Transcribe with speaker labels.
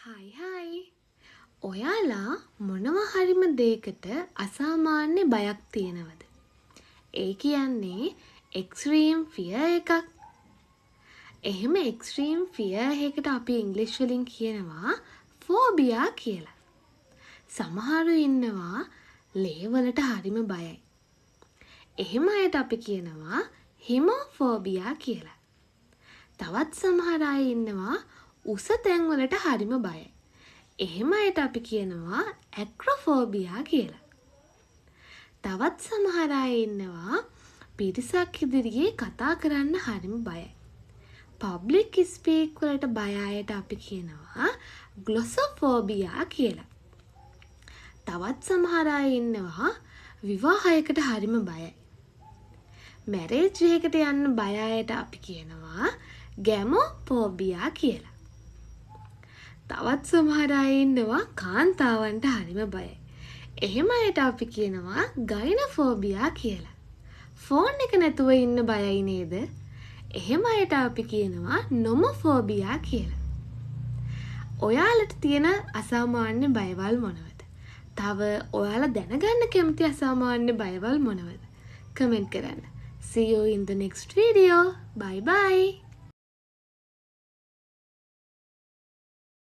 Speaker 1: හයි ඔයාලා මොනවා හරිම දෙයකට අසාමාන්‍ය බයක් තියෙනවද? ඒ කියන්නේ එක්ස්ට්‍රීම් ෆියර් එකක්. එහෙම එක්ස්ට්‍රීම් ෆියර් එකකට අපි ඉංග්‍රීසි වලින් කියනවා ෆෝබියා කියලා. සමහරු ඉන්නවා ලේ වලට හරිම බයයි. එහෙම අයට අපි කියනවා හිමෝෆෝබියා කියලා. තවත් සමහර අය ඉන්නවා උස තැන් වලට හරිම බයයි. එහෙම අයට අපි කියනවා ඇක්‍රොෆෝබියා කියලා. තවත් සමහර අය ඉන්නවා පිරිසක් ඉදිරියේ කතා කරන්න හරිම බයයි. පබ්ලික් ස්පීක් වලට බය අයට අපි කියනවා ග්ලොසොෆෝබියා කියලා. තවත් සමහර අය ඉන්නවා විවාහයකට හරිම බයයි. මැරේජ් එකකට යන්න බය අයට අපි කියනවා ගැමොෆෝබියා කියලා. තවත් සමහර අය ඉන්නවා කාන්තාවන්ට හරිම බයයි. එහෙම අයට අපි කියනවා ගයිනෆෝබියා කියලා. ෆෝන් එක නැතුව ඉන්න බයයි නේද? එහෙම අයට අපි කියනවා නොමොෆෝබියා කියලා. ඔයාලට තියෙන අසාමාන්‍ය බයවල් මොනවද? තව ඔයාලා දැනගන්න කැමති අසාමාන්‍ය බයවල් මොනවද? කමෙන්ට් කරන්න. See you in the next video. Bye bye.